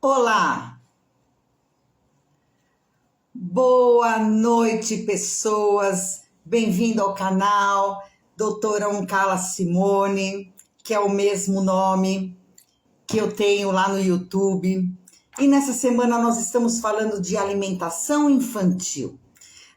Olá, boa noite, pessoas. Bem-vindo ao canal Doutora Oncala Simone, que é o mesmo nome que eu tenho lá no YouTube. E nessa semana nós estamos falando de alimentação infantil,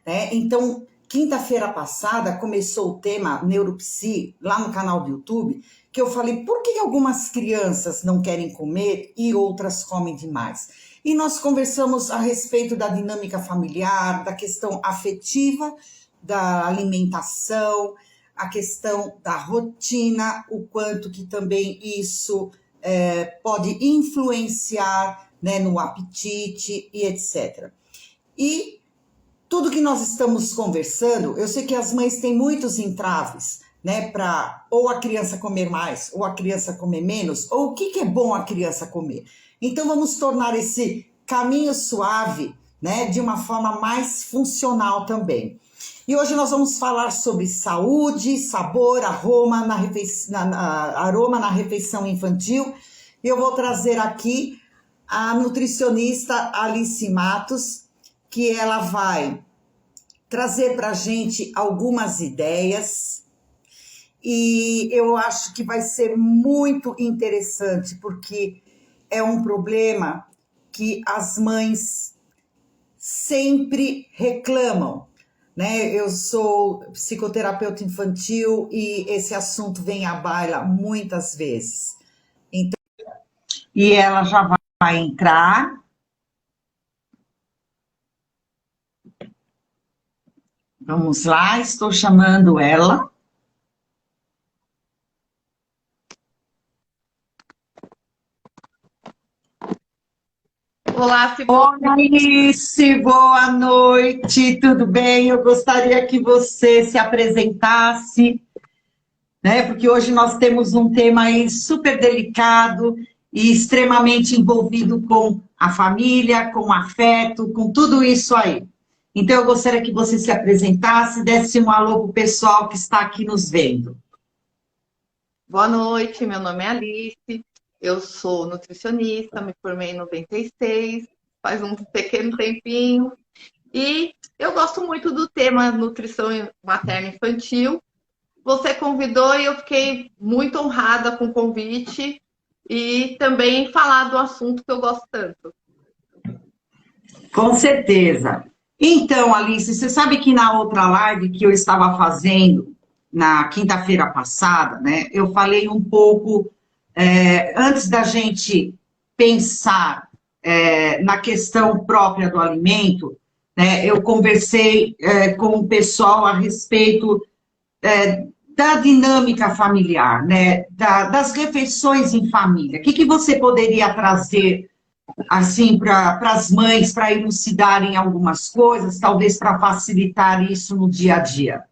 né? Então, quinta-feira passada começou o tema Neuropsi lá no canal do YouTube, que eu falei por que algumas crianças não querem comer e outras comem demais. E nós conversamos a respeito da dinâmica familiar, da questão afetiva, da alimentação, a questão da rotina, o quanto que também isso pode influenciar, né, no apetite e etc. E tudo que nós estamos conversando, eu sei que as mães têm muitos entraves, né, para ou a criança comer mais, ou a criança comer menos, ou o que é bom a criança comer. Então vamos tornar esse caminho suave, né, de uma forma mais funcional também. E hoje nós vamos falar sobre saúde, sabor, aroma na refeição infantil. E eu vou trazer aqui a nutricionista Alice Matos, que ela vai trazer para a gente algumas ideias e eu acho que vai ser muito interessante, porque é um problema que as mães sempre reclamam, né? Eu sou psicoterapeuta infantil e esse assunto vem à baila muitas vezes. Então, e ela já vai entrar. Vamos lá, estou chamando ela. Olá, Simone. Alice, boa noite, tudo bem? Eu gostaria que você se apresentasse, né? Porque hoje nós temos um tema aí super delicado e extremamente envolvido com a família, com o afeto, com tudo isso aí. Então, eu gostaria que você se apresentasse, desse um alô para o pessoal que está aqui nos vendo. Boa noite, meu nome é Alice, eu sou nutricionista, me formei em 96, faz um pequeno tempinho, e eu gosto muito do tema nutrição materna infantil. Você convidou e eu fiquei muito honrada com o convite e também falar do assunto que eu gosto tanto. Com certeza. Então, Alice, você sabe que na outra live que eu estava fazendo, na quinta-feira passada, né, eu falei um pouco, antes da gente pensar na questão própria do alimento, né, eu conversei com o pessoal a respeito da dinâmica familiar, né, das refeições em família. O que você poderia trazer assim, para as mães, para elucidarem algumas coisas, talvez para facilitar isso no dia a dia?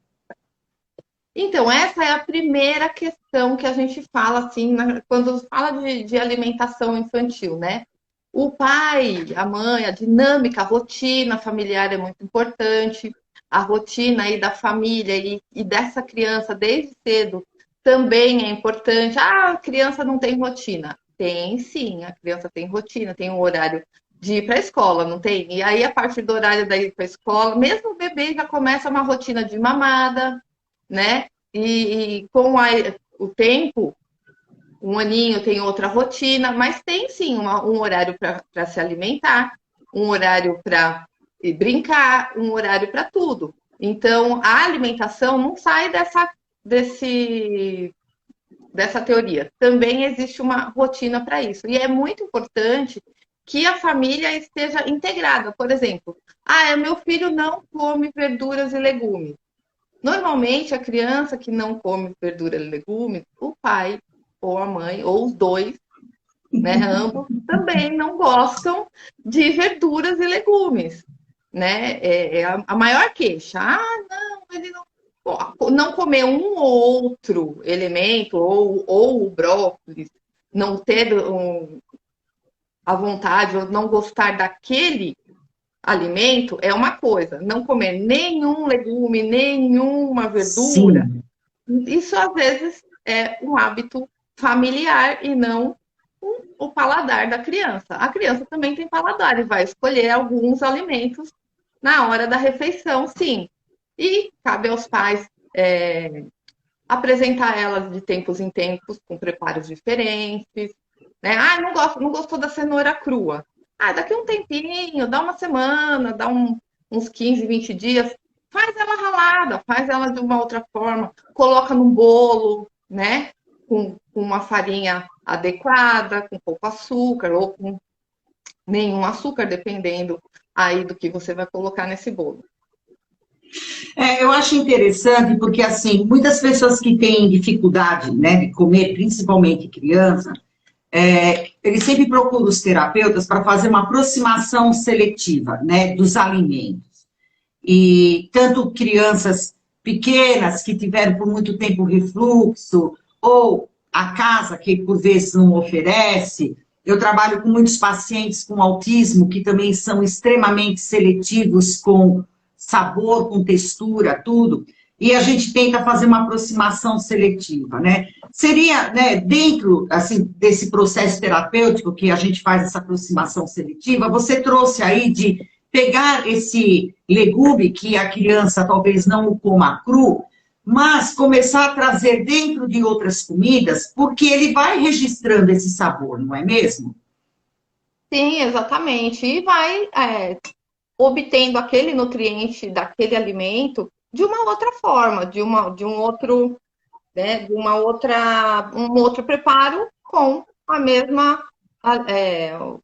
Então, essa é a primeira questão que a gente fala, assim, quando fala de alimentação infantil, né? O pai, a mãe, a dinâmica, a rotina familiar é muito importante, a rotina aí da família e dessa criança desde cedo também é importante. Ah, a criança não tem rotina. Tem sim, a criança tem rotina, tem um horário de ir para a escola, não tem? E aí, a partir do horário da ir para a escola, mesmo o bebê já começa uma rotina de mamada, né? E com o tempo, um aninho tem outra rotina, mas tem sim um horário para se alimentar, um horário para brincar, um horário para tudo. Então, a alimentação não sai dessa teoria. Também existe uma rotina para isso. E é muito importante que a família esteja integrada. Por exemplo, meu filho não come verduras e legumes. Normalmente, a criança que não come verdura e legumes, o pai ou a mãe, ou os dois, né, ambos, também não gostam de verduras e legumes, né? É a maior queixa. Não, ele não comer um ou outro elemento, ou o brócolis, não ter a vontade ou não gostar daquele alimento é uma coisa. Não comer nenhum legume, nenhuma verdura, Sim. isso às vezes é um hábito familiar e não o paladar da criança. A criança também tem paladar e vai escolher alguns alimentos na hora da refeição, sim. E cabe aos pais apresentar elas de tempos em tempos com preparos diferentes, né? Ah, não gostou da cenoura crua. Ah, daqui um tempinho, dá uma semana, uns 15, 20 dias, faz ela ralada, faz ela de uma outra forma, coloca num bolo, né? Com uma farinha adequada, com pouco açúcar ou com nenhum açúcar, dependendo aí do que você vai colocar nesse bolo. Eu acho interessante porque, assim, muitas pessoas que têm dificuldade, né, de comer, principalmente criança, eles sempre procuram os terapeutas para fazer uma aproximação seletiva, né, dos alimentos. E tanto crianças pequenas que tiveram por muito tempo refluxo, ou a casa que por vezes não oferece. Eu trabalho com muitos pacientes com autismo que também são extremamente seletivos com sabor, com textura, tudo, e a gente tenta fazer uma aproximação seletiva, né? Seria, né, dentro, assim, desse processo terapêutico que a gente faz essa aproximação seletiva, você trouxe aí de pegar esse legume que a criança talvez não o coma cru, mas começar a trazer dentro de outras comidas, porque ele vai registrando esse sabor, não é mesmo? Sim, exatamente. E vai obtendo aquele nutriente daquele alimento de uma outra forma, de um outro, né, um outro preparo com a mesma,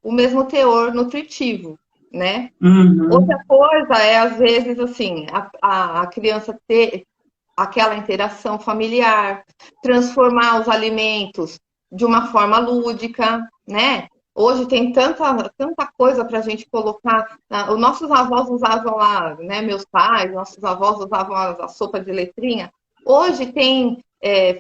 o mesmo teor nutritivo, né? Uhum. Outra coisa é, às vezes, assim, a criança ter aquela interação familiar, transformar os alimentos de uma forma lúdica, né? Hoje tem tanta coisa para a gente colocar. Os nossos avós usavam lá, né? Meus pais, nossos avós usavam a sopa de letrinha. Hoje tem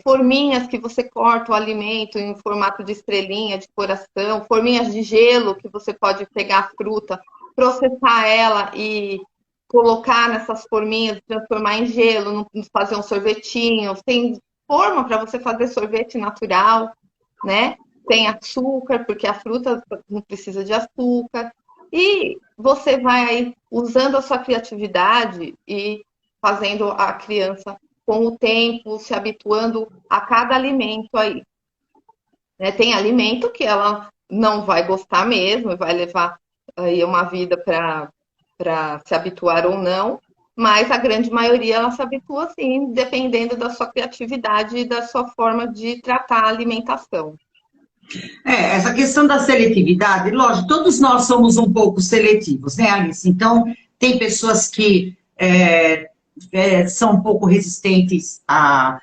forminhas que você corta o alimento em formato de estrelinha, de coração, forminhas de gelo que você pode pegar a fruta, processar ela e colocar nessas forminhas, transformar em gelo, fazer um sorvetinho. Tem forma para você fazer sorvete natural, né? Tem açúcar, porque a fruta não precisa de açúcar. E você vai aí usando a sua criatividade e fazendo a criança, com o tempo, se habituando a cada alimento aí. Né? Tem alimento que ela não vai gostar mesmo, vai levar aí uma vida para se habituar ou não, mas a grande maioria ela se habitua sim, dependendo da sua criatividade e da sua forma de tratar a alimentação. Essa questão da seletividade, lógico, todos nós somos um pouco seletivos, né, Alice? Então, tem pessoas que são um pouco resistentes a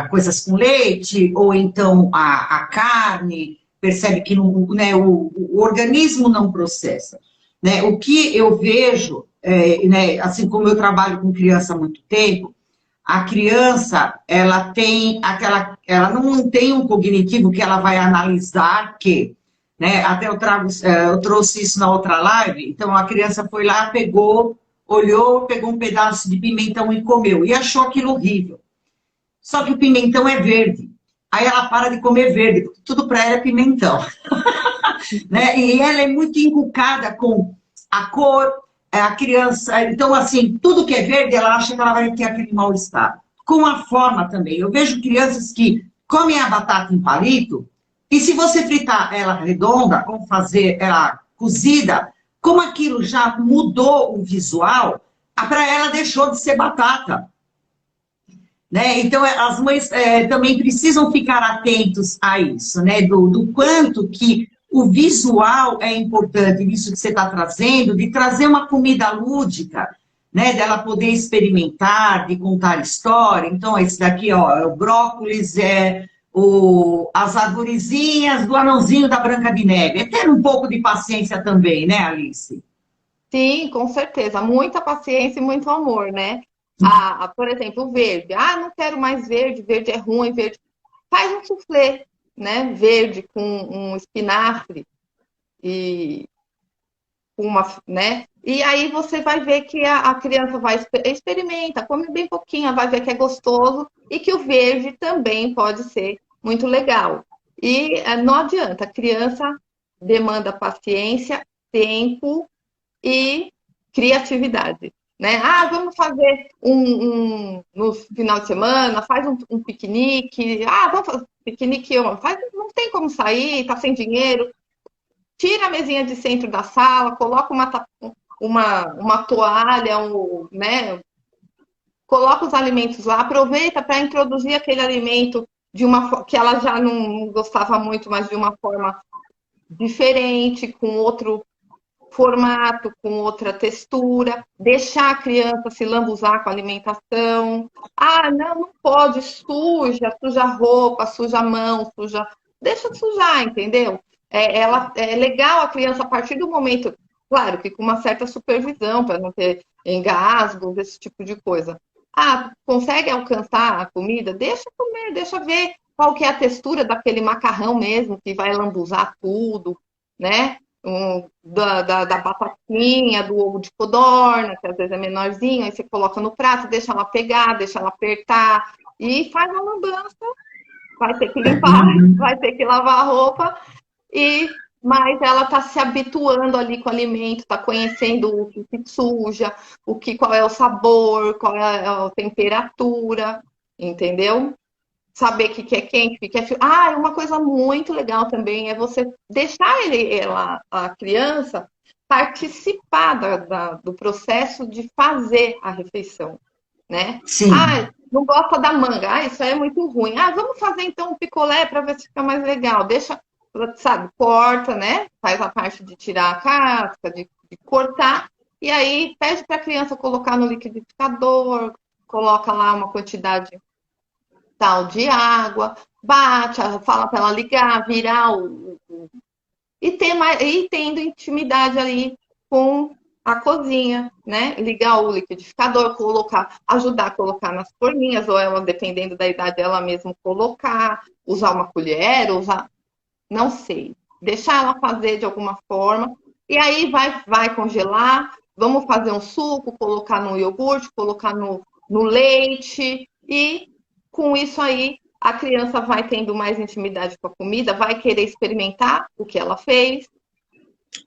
coisas com leite, ou então a carne, percebe que não, né, o organismo não processa. Né? O que eu vejo, né, assim como eu trabalho com criança há muito tempo, a criança, ela não tem um cognitivo que ela vai analisar que, né, até eu trouxe isso na outra live, então a criança foi lá, olhou, pegou um pedaço de pimentão e comeu, e achou aquilo horrível. Só que o pimentão é verde. Aí ela para de comer verde, porque tudo para ela é pimentão. Né? E ela é muito inculcada com a cor, a criança. Então, assim, tudo que é verde, ela acha que ela vai ter aquele mal-estar. Com a forma também. Eu vejo crianças que comem a batata em palito, e se você fritar ela redonda, ou fazer ela cozida, como aquilo já mudou o visual, para ela deixou de ser batata. Né? Então, as mães também precisam ficar atentos a isso, né? Do quanto que o visual é importante, isso que você está trazendo, de trazer uma comida lúdica, né? Dela poder experimentar, de contar história. Então, esse daqui, ó, é o brócolis, as arvorezinhas do anãozinho da Branca de Neve. É ter um pouco de paciência também, né, Alice? Sim, com certeza. Muita paciência e muito amor, né? Por exemplo, o verde. Ah, não quero mais verde, verde é ruim, verde. Faz um soufflé, né? Verde com um espinafre e né? E aí você vai ver que a criança vai experimenta, come bem pouquinho, vai ver que é gostoso e que o verde também pode ser muito legal. E não adianta, a criança demanda paciência, tempo e criatividade, né? Ah, vamos fazer no final de semana, faz um piquenique. Ah, vamos fazer piquenique, não tem como sair, tá sem dinheiro. Tira a mesinha de centro da sala, coloca uma toalha, né? Coloca os alimentos lá, aproveita para introduzir aquele alimento que ela já não gostava muito, mas de uma forma diferente, com outro formato, com outra textura, deixar a criança se lambuzar com a alimentação. Ah, não pode, suja a roupa, suja a mão, suja. Deixa sujar, entendeu? É legal a criança, a partir do momento, claro que com uma certa supervisão, para não ter engasgos, esse tipo de coisa. Ah, consegue alcançar a comida? Deixa comer, deixa ver qual que é a textura daquele macarrão mesmo, que vai lambuzar tudo, né? Da batatinha, do ovo de codorna, que às vezes é menorzinho, aí você coloca no prato, deixa ela pegar, deixa ela apertar, e faz a lambança. Vai ter que limpar, vai ter que lavar a roupa, mas ela está se habituando ali com o alimento, está conhecendo o que suja, qual é o sabor, qual é a temperatura, entendeu? Saber o que é quente, o que é frio. Ah, uma coisa muito legal também é você deixar a criança participar do processo de fazer a refeição, né? Sim. Ah, não gosta da manga. Ah, isso aí é muito ruim. Ah, vamos fazer então um picolé para ver se fica mais legal. Deixa, sabe, corta, né? Faz a parte de tirar a casca, de cortar. E aí pede para a criança colocar no liquidificador, coloca lá uma quantidade tal de água, bate, fala para ela ligar, virar e tendo intimidade ali com a cozinha, né? Ligar o liquidificador, ajudar a colocar nas forminhas, ou ela, dependendo da idade, ela mesma colocar, usar uma colher, não sei. Deixar ela fazer de alguma forma. E aí vai congelar, vamos fazer um suco, colocar no iogurte, colocar no leite e com isso aí, a criança vai tendo mais intimidade com a comida, vai querer experimentar o que ela fez.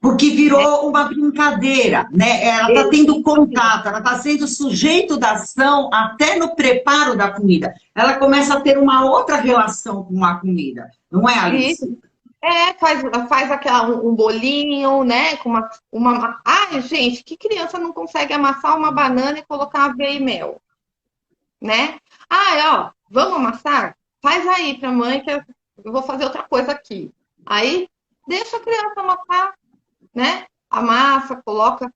Porque virou uma brincadeira, né? Ela está tendo contato, ela está sendo sujeito da ação até no preparo da comida. Ela começa a ter uma outra relação com a comida, não é, Alice? Isso. Faz um bolinho, né? Com uma. Ai, gente, que criança não consegue amassar uma banana e colocar aveia e mel? Né? Ó, vamos amassar? Faz aí pra mãe que eu vou fazer outra coisa aqui. Aí, deixa a criança amassar, né? Amassa, coloca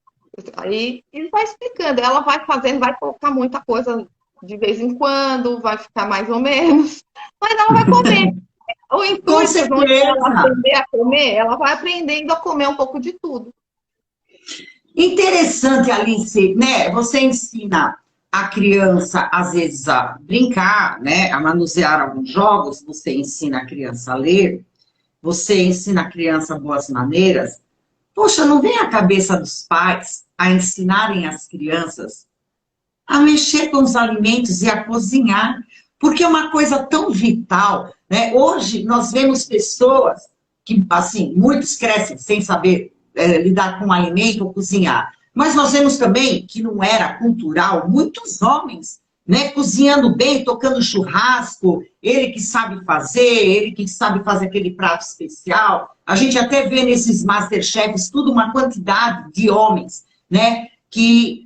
aí e vai explicando. Ela vai fazendo, vai colocar muita coisa de vez em quando, vai ficar mais ou menos, mas ela vai comer. O intuito é ela aprender a comer, ela vai aprendendo a comer um pouco de tudo. Interessante, Alice, né? Você ensina a criança, às vezes, a brincar, né? A manusear alguns jogos, você ensina a criança a ler, você ensina a criança boas maneiras. Poxa, não vem à cabeça dos pais a ensinarem as crianças a mexer com os alimentos e a cozinhar, porque é uma coisa tão vital, né? Hoje nós vemos pessoas que, assim, muitos crescem sem saber lidar com o alimento ou cozinhar. Mas nós vemos também que não era cultural, muitos homens, né, cozinhando bem, tocando churrasco, ele que sabe fazer aquele prato especial. A gente até vê nesses Masterchefs tudo uma quantidade de homens, né, que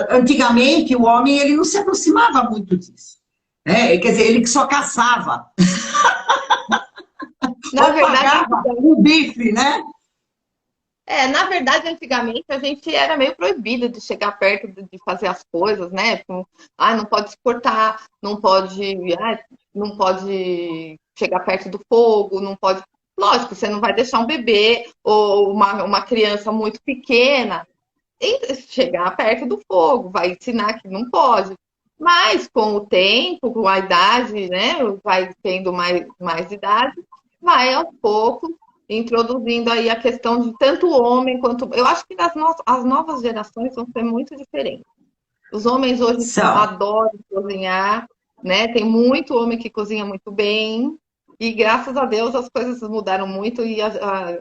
antigamente o homem ele não se aproximava muito disso. Quer dizer, ele que só caçava. Na verdade, o bife, né? Na verdade, antigamente a gente era meio proibido de chegar perto de fazer as coisas, né? Não pode exportar, não pode chegar perto do fogo, não pode. Lógico, você não vai deixar um bebê ou uma criança muito pequena chegar perto do fogo, vai ensinar que não pode. Mas com o tempo, com a idade, né? Vai tendo mais idade, vai aos poucos introduzindo aí a questão de tanto homem quanto... Eu acho que as novas gerações vão ser muito diferentes. Os homens hoje adoram cozinhar, né? Tem muito homem que cozinha muito bem, E graças a Deus as coisas mudaram muito e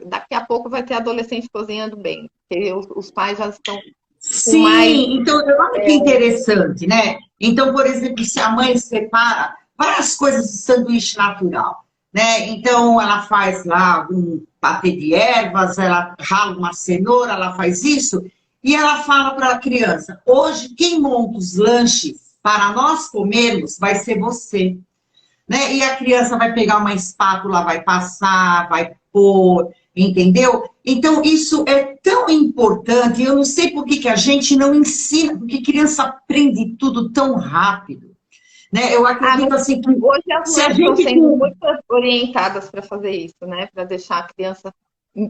daqui a pouco vai ter adolescente cozinhando bem, porque os pais já estão com mais. Sim, então, olha que interessante, né? Então, por exemplo, se a mãe separa várias coisas de sanduíche natural, né? Então, ela faz lá um patê de ervas, ela rala uma cenoura, ela faz isso, e ela fala para a criança, hoje quem monta os lanches para nós comermos vai ser você. Né? E a criança vai pegar uma espátula, vai passar, vai pôr, entendeu? Então, isso é tão importante, eu não sei por que a gente não ensina, porque criança aprende tudo tão rápido, né? Eu acredito assim que hoje as se a mães estão gente... sendo muito orientadas para fazer isso, né? Para deixar a criança,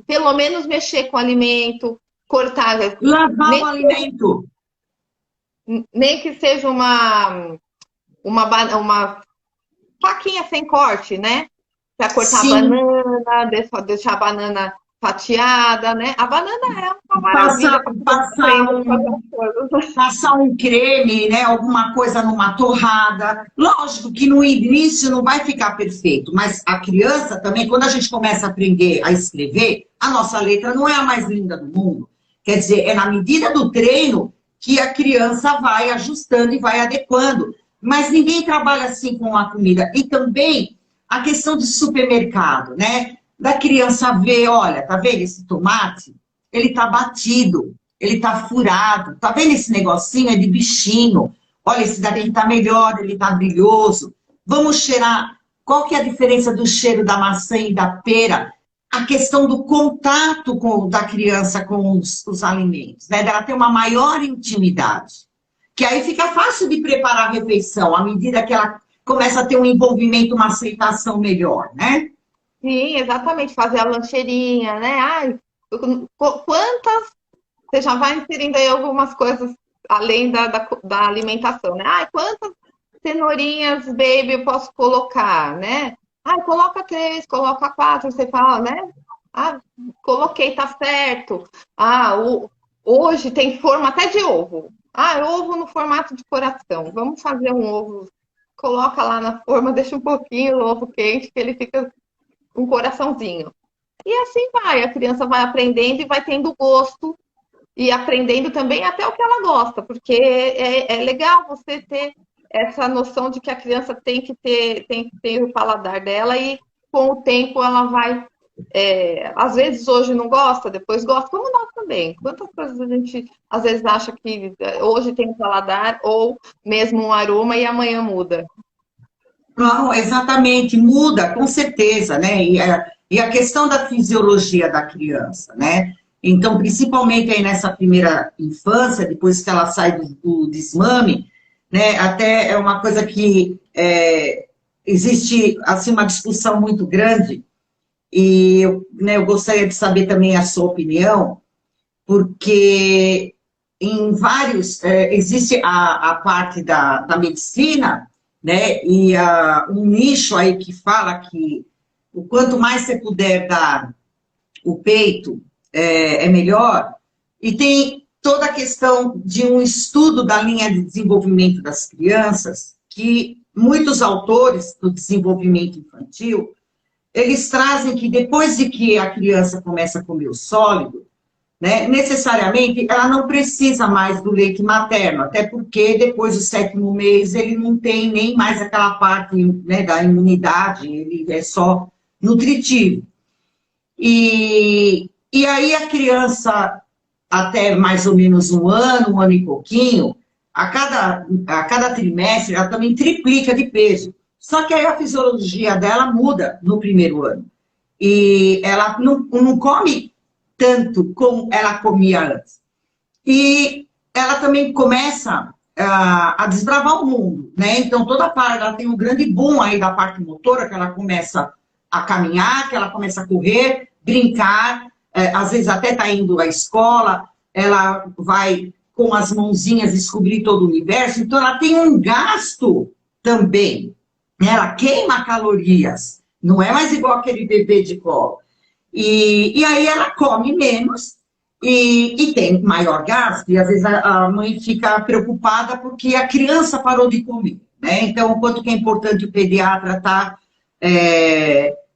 pelo menos, mexer com o alimento, cortar. Lavar o alimento. Nem que seja uma faquinha sem corte, né? Para cortar Sim. a banana, deixar a banana fatiada, né? A banana é uma maravilha passar um creme, né? Alguma coisa numa torrada. Lógico que no início não vai ficar perfeito, mas a criança também, quando a gente começa a aprender a escrever, a nossa letra não é a mais linda do mundo. Quer dizer, é na medida do treino que a criança vai ajustando e vai adequando. Mas ninguém trabalha assim com a comida. E também a questão de supermercado, né? Da criança ver, olha, tá vendo esse tomate? Ele tá batido, ele tá furado. Tá vendo esse negocinho? É de bichinho. Olha, esse daqui tá melhor, ele tá brilhoso. Vamos cheirar. Qual que é a diferença do cheiro da maçã e da pera? A questão do contato da criança com os alimentos, né? Dela ter uma maior intimidade. Que aí fica fácil de preparar a refeição, à medida que ela começa a ter um envolvimento, uma aceitação melhor, né? Sim, exatamente, fazer a lancheirinha, né? Ai, quantas... Você já vai inserindo aí algumas coisas além da alimentação, né? Ai, quantas cenourinhas, baby, eu posso colocar, né? Ai, coloca 3, coloca 4, você fala, né? Ah, coloquei, tá certo. Ah, hoje tem forma até de ovo. Ah, ovo no formato de coração. Vamos fazer um ovo. Coloca lá na forma, deixa um pouquinho o ovo quente, que ele fica um coraçãozinho. E assim vai, a criança vai aprendendo e vai tendo gosto e aprendendo também até o que ela gosta, porque é legal você ter essa noção de que a criança tem que ter o paladar dela e com o tempo ela vai... às vezes hoje não gosta, depois gosta, como nós também. Quantas coisas a gente às vezes acha que hoje tem um paladar ou mesmo um aroma e amanhã muda. Não, exatamente, muda, com certeza, né? E a questão da fisiologia da criança, né? Então, principalmente aí nessa primeira infância, depois que ela sai do desmame, né? Até é uma coisa que existe, assim, uma discussão muito grande, e eu gostaria de saber também a sua opinião, porque em vários, existe a parte da medicina, né, e um nicho aí que fala que o quanto mais você puder dar o peito, é melhor, e tem toda a questão de um estudo da linha de desenvolvimento das crianças, que muitos autores do desenvolvimento infantil, eles trazem que depois de que a criança começa a comer o sólido, né, necessariamente ela não precisa mais do leite materno, até porque depois do 7º mês ele não tem nem mais aquela parte, né, da imunidade, ele é só nutritivo. E aí a criança, até mais ou menos um ano e pouquinho, a cada trimestre ela também triplica de peso. Só que aí a fisiologia dela muda no primeiro ano. E ela não come tanto como ela comia antes. E ela também começa a desbravar o mundo, né? Então, toda parte, ela tem um grande boom aí da parte motora, que ela começa a caminhar, que ela começa a correr, brincar, às vezes até está indo à escola, ela vai com as mãozinhas descobrir todo o universo, então ela tem um gasto também, né? Ela queima calorias, não é mais igual aquele bebê de colo. E aí ela come menos e tem maior gasto, e às vezes a mãe fica preocupada porque a criança parou de comer, né? Então, o quanto que é importante o pediatra estar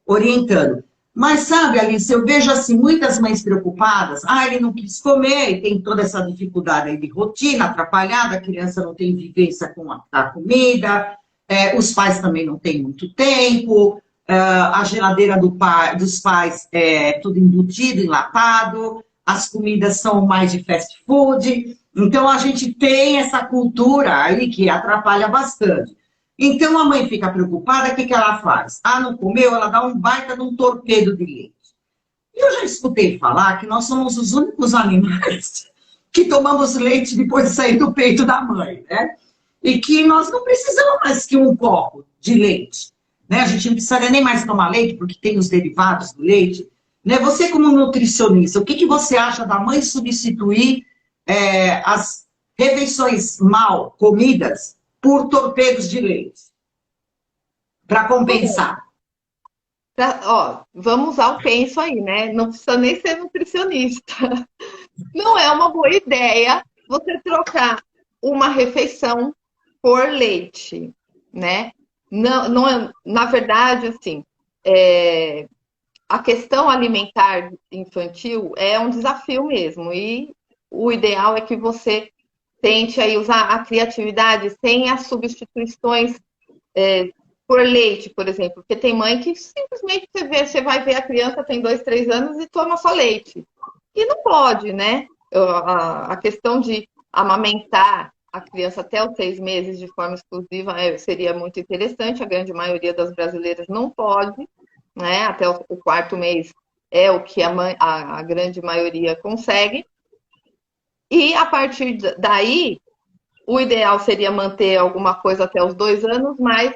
orientando. Mas, sabe, Alice, eu vejo assim, muitas mães preocupadas. Ah, ele não quis comer, e tem toda essa dificuldade aí de rotina atrapalhada, a criança não tem vivência com a comida, os pais também não têm muito tempo, a geladeira dos pais é tudo embutido, enlatado, as comidas são mais de fast food. Então, a gente tem essa cultura aí que atrapalha bastante. Então, a mãe fica preocupada, o que ela faz? Ah, não comeu? Ela dá um baita de um torpedo de leite. E eu já escutei falar que nós somos os únicos animais que tomamos leite depois de sair do peito da mãe, né? E que nós não precisamos mais que um copo de leite, né? A gente não precisaria nem mais tomar leite, porque tem os derivados do leite. Né? Você, como nutricionista, o que você acha da mãe substituir as refeições mal comidas por torpedos de leite, para compensar? Ó, vamos usar o penso aí, né? Não precisa nem ser nutricionista. Não é uma boa ideia você trocar uma refeição por leite, né? Não, na verdade, assim, a questão alimentar infantil é um desafio mesmo. E o ideal é que você tente aí usar a criatividade sem as substituições por leite, por exemplo. Porque tem mãe que simplesmente você vai ver a criança tem 2, 3 anos e toma só leite. E não pode, né? A questão de amamentar a criança até os 6 meses de forma exclusiva seria muito interessante. A grande maioria das brasileiras não pode, né? Até o 4º mês é o que a grande maioria consegue. E a partir daí, o ideal seria manter alguma coisa até os 2 anos, mas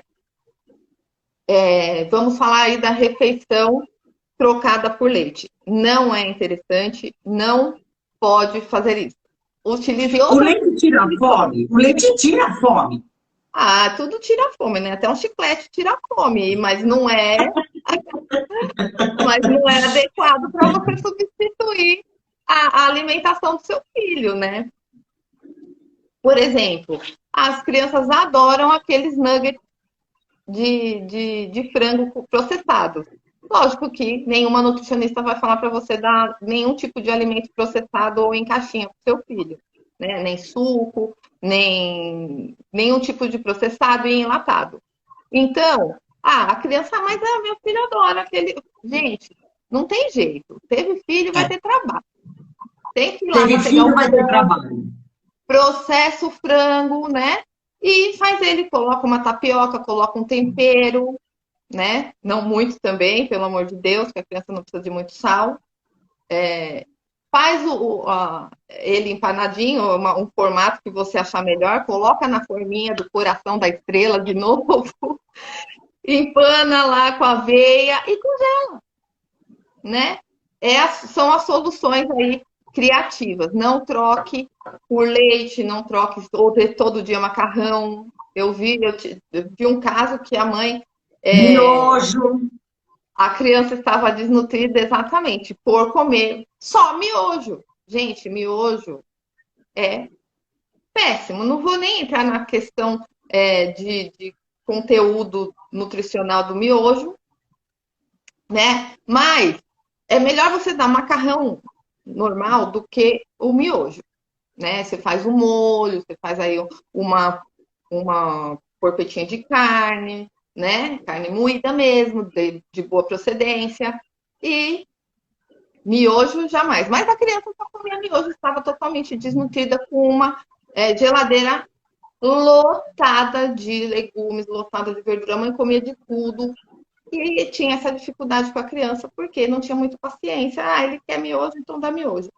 vamos falar aí da refeição trocada por leite. Não é interessante, não pode fazer isso. Utilize O leite tira a fome? O leite tira a fome. Ah, tudo tira fome, né? Até um chiclete tira fome, mas não é adequado para você substituir a alimentação do seu filho, né? Por exemplo, as crianças adoram aqueles nuggets de frango processados. Lógico que nenhuma nutricionista vai falar para você dar nenhum tipo de alimento processado ou em caixinha para o seu filho, né? Nem suco, nem nenhum tipo de processado e enlatado. Então, a criança, mas meu filho adora aquele. Gente, não tem jeito. Teve filho, vai ter trabalho. Tem que ir lá. Teve filho, vai ter trabalho. Processa o frango, né? E faz ele, coloca uma tapioca, coloca um tempero, né? Não muito também, pelo amor de Deus, que a criança não precisa de muito sal. Faz ele empanadinho, um formato que você achar melhor, coloca na forminha do coração da estrela de novo, empana lá com aveia e congela, né? São as soluções aí criativas. Não troque por leite, não troque todo dia macarrão. Eu vi um caso que a mãe... Miojo. A criança estava desnutrida exatamente por comer só miojo. Gente, miojo é péssimo. Não vou nem entrar na questão de conteúdo nutricional do miojo, né? Mas é melhor você dar macarrão normal do que o miojo, né? Você faz um molho, você faz aí uma porpetinha de carne, né? Carne moída mesmo, de boa procedência. E miojo jamais. Mas a criança só comia miojo, estava totalmente desnutrida com uma geladeira lotada de legumes, lotada de verdura. A mãe comia de tudo. E tinha essa dificuldade com a criança, porque não tinha muita paciência. Ele quer miojo, então dá miojo.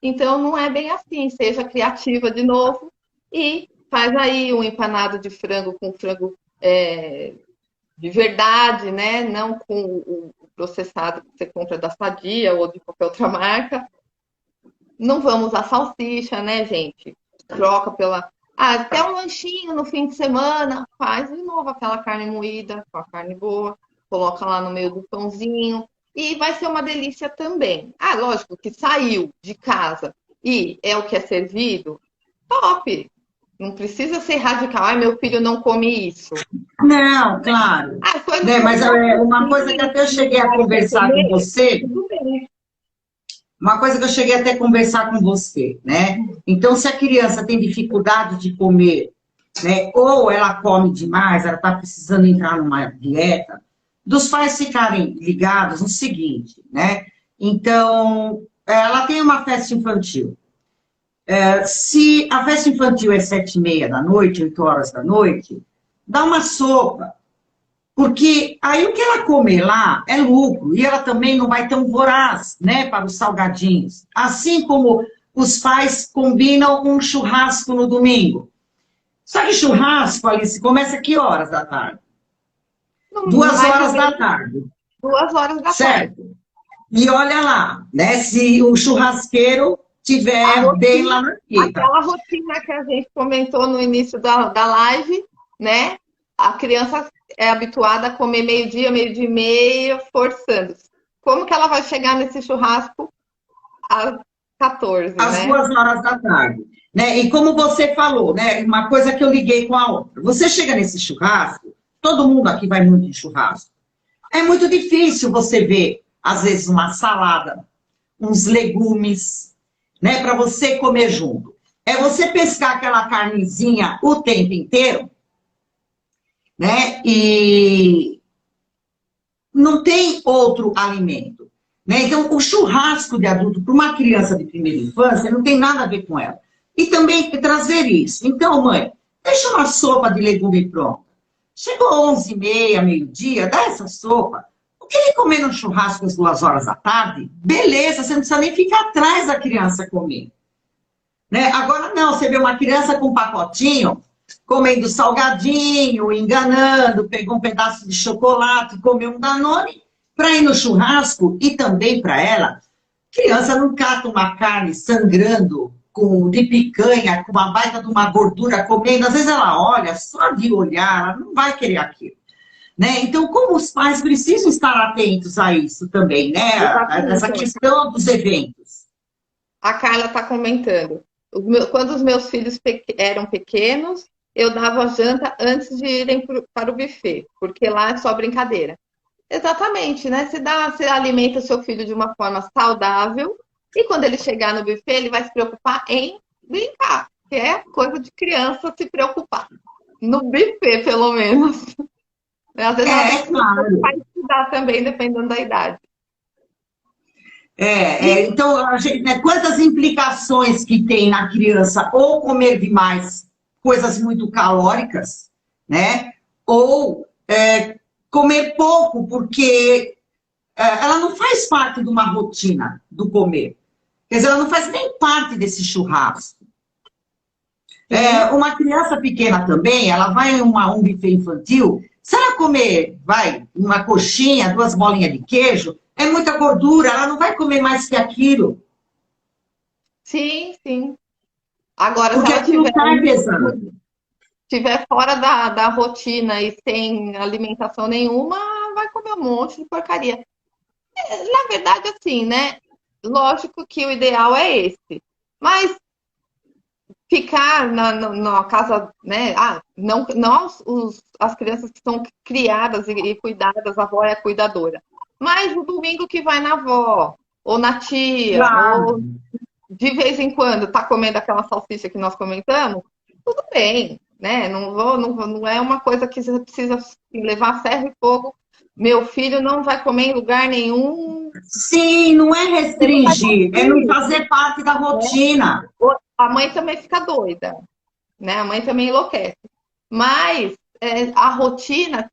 Então, não é bem assim. Seja criativa de novo e faz aí um empanado de frango com frango de verdade, né? Não com o processado que você compra da Sadia ou de qualquer outra marca. Não vamos usar salsicha, né, gente? Troca pela... até um lanchinho no fim de semana. Faz de novo aquela carne moída com a carne boa. Coloca lá no meio do pãozinho. E vai ser uma delícia também. Lógico que saiu de casa e é o que é servido. Top! Não precisa ser radical. Ai, meu filho não come isso. Não, claro. Né, mas uma coisa que até eu cheguei a conversar com você, Tudo bem. uma coisa que eu cheguei até a conversar com você, né? Então, se a criança tem dificuldade de comer, né, ou ela come demais, ela está precisando entrar numa dieta, dos pais ficarem ligados no seguinte, né? Então, ela tem uma festa infantil. Se a festa infantil é 7h30 da noite, 8 horas da noite, dá uma sopa. Porque aí o que ela comer lá é lucro, e ela também não vai tão voraz, né, para os salgadinhos. Assim como os pais combinam um churrasco no domingo. Só que churrasco, Alice, começa que horas da tarde? 2 horas da tarde. 2 horas da tarde. Certo. E olha lá, né, se o churrasqueiro tiver bem lá na quinta. Aquela rotina que a gente comentou no início da live, né? A criança é habituada a comer meio-dia, meio-dia e meia, forçando. Como que ela vai chegar nesse churrasco às 14, às né? 2 horas da tarde. Né? E como você falou, né? Uma coisa que eu liguei com a outra. Você chega nesse churrasco, todo mundo aqui vai muito em churrasco. É muito difícil você ver, às vezes, uma salada, uns legumes, né? Para você comer junto. É você pescar aquela carnezinha o tempo inteiro, né? E não tem outro alimento. Né? Então, o churrasco de adulto para uma criança de primeira infância não tem nada a ver com ela. E também trazer isso. Então, mãe, deixa uma sopa de legume pronta. Chegou 11h30, meio-dia, dá essa sopa. O que ele comer no churrasco às 2 horas da tarde? Beleza, você não precisa nem ficar atrás da criança comer. Né? Agora, não, você vê uma criança com um pacotinho, comendo salgadinho, enganando, pegou um pedaço de chocolate, comeu um Danone, para ir no churrasco e também para ela. Criança não cata uma carne sangrando, de picanha, com uma baita de uma gordura comendo. Às vezes ela olha, só de olhar, ela não vai querer aquilo. Né? Então, como os pais precisam estar atentos a isso também, né? Essa questão dos eventos. A Carla está comentando. Quando os meus filhos eram pequenos, eu dava janta antes de irem para o buffet, porque lá é só brincadeira. Exatamente, né? Você alimenta seu filho de uma forma saudável e quando ele chegar no buffet, ele vai se preocupar em brincar, que é coisa de criança se preocupar. No buffet, pelo menos. Às vezes claro. Vai estudar também, dependendo da idade. Então, né, quantas implicações que tem na criança ou comer demais coisas muito calóricas, né? Ou comer pouco, porque ela não faz parte de uma rotina do comer. Quer dizer, ela não faz nem parte desse churrasco. Uma criança pequena também, ela vai em um buffet infantil, se ela comer, uma coxinha, 2 bolinhas de queijo, é muita gordura, ela não vai comer mais que aquilo. Sim, sim. Agora, porque se ela estiver fora da rotina e sem alimentação nenhuma, vai comer um monte de porcaria. Na verdade, assim, né? Lógico que o ideal é esse. Mas ficar na casa, né? Não as crianças que são criadas e cuidadas, a avó é a cuidadora. Mas o domingo que vai na avó, ou na tia, claro. ou de vez em quando tá comendo aquela salsicha que nós comentamos, tudo bem, né? Não é uma coisa que você precisa levar ferro e fogo. Meu filho não vai comer em lugar nenhum. Sim, não é restringir, é não fazer parte da rotina. A mãe também fica doida, né? A mãe também enlouquece. Mas a rotina,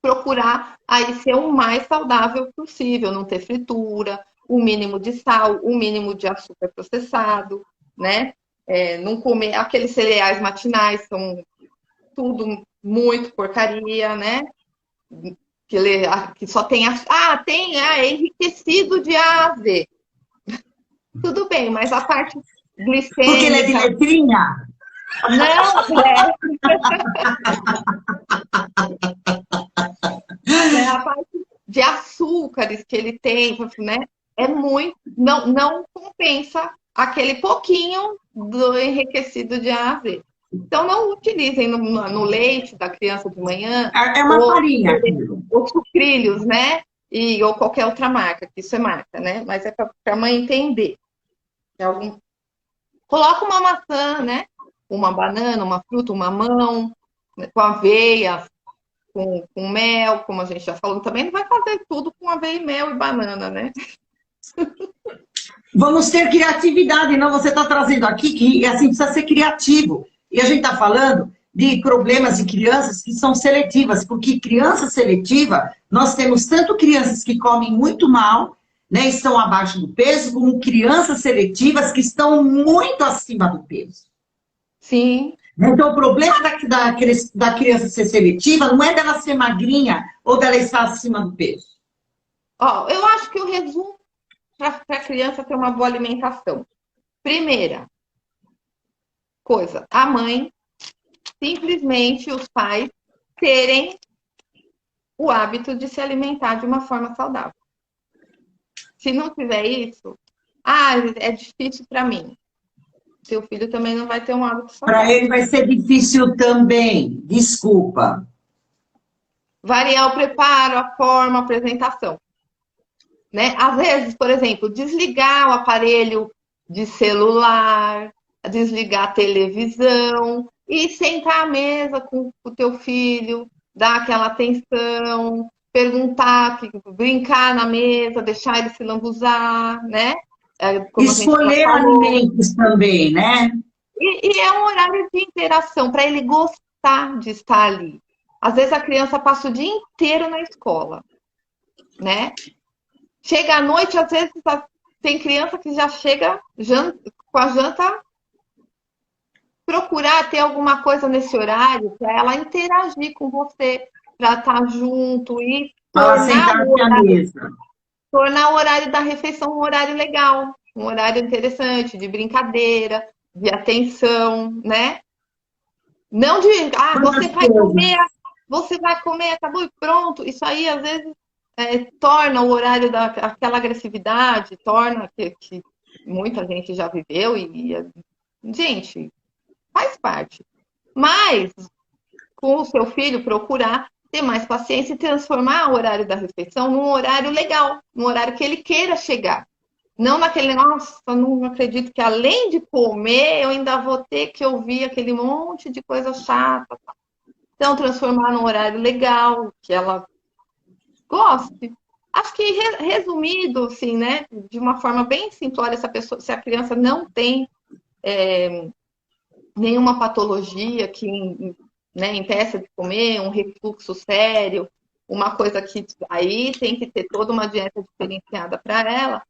procurar aí ser o mais saudável possível, não ter fritura, o mínimo de sal, o mínimo de açúcar processado, né? Não comer aqueles cereais matinais, são tudo muito porcaria, né? Que só tem é enriquecido de A a Z. Tudo bem, mas a parte glicêmica... Porque ele é de letrinha? Não, a parte de açúcares que ele tem, né? É muito... Não compensa aquele pouquinho do enriquecido de A a Z. Então, não utilizem no leite da criança de manhã É uma farinha aquilo. ou sucrilhos, né? Ou qualquer outra marca, que isso é marca, né? Mas é para a mãe entender. Coloca uma maçã, né? Uma banana, uma fruta, uma mamão, né? Com aveia, com mel, como a gente já falou. Também não vai fazer tudo com aveia e mel e banana, né? Vamos ter criatividade, não? Você está trazendo aqui que assim precisa ser criativo. E a gente está falando de problemas de crianças que são seletivas, porque criança seletiva, nós temos tanto crianças que comem muito mal, né, estão abaixo do peso, como crianças seletivas que estão muito acima do peso. Sim. Então, o problema da criança ser seletiva não é dela ser magrinha ou dela estar acima do peso. Ó, eu acho que o resumo para a criança ter uma boa alimentação. Primeira coisa, a mãe, simplesmente os pais terem o hábito de se alimentar de uma forma saudável. Se não tiver isso, é difícil para mim. Seu filho também não vai ter um hábito saudável. Para ele vai ser difícil também, desculpa. Variar o preparo, a forma, a apresentação. Né? Às vezes, por exemplo, desligar o aparelho de celular, desligar a televisão e sentar à mesa com o teu filho, dar aquela atenção, perguntar, brincar na mesa, deixar ele se lambuzar, né? Como escolher alimentos também, né? E é um horário de interação, para ele gostar de estar ali. Às vezes a criança passa o dia inteiro na escola, né? Chega à noite, às vezes tem criança que já chega com a janta, procurar ter alguma coisa nesse horário para ela interagir com você, para estar junto e tornar o horário da refeição um horário legal, um horário interessante, de brincadeira, de atenção, né? Não de, você vai comer, acabou e pronto. Isso aí, às vezes, torna o horário daquela agressividade, torna que muita gente já viveu gente, faz parte. Mas, com o seu filho, procurar ter mais paciência e transformar o horário da refeição num horário legal, num horário que ele queira chegar. Não naquele, nossa, não acredito que além de comer, eu ainda vou ter que ouvir aquele monte de coisa chata. Então, transformar num horário legal, que ela goste. Acho que, resumido, assim, né, de uma forma bem simplória, se a criança não tem nenhuma patologia que impeça de comer, um refluxo sério, uma coisa que aí tem que ter toda uma dieta diferenciada para ela,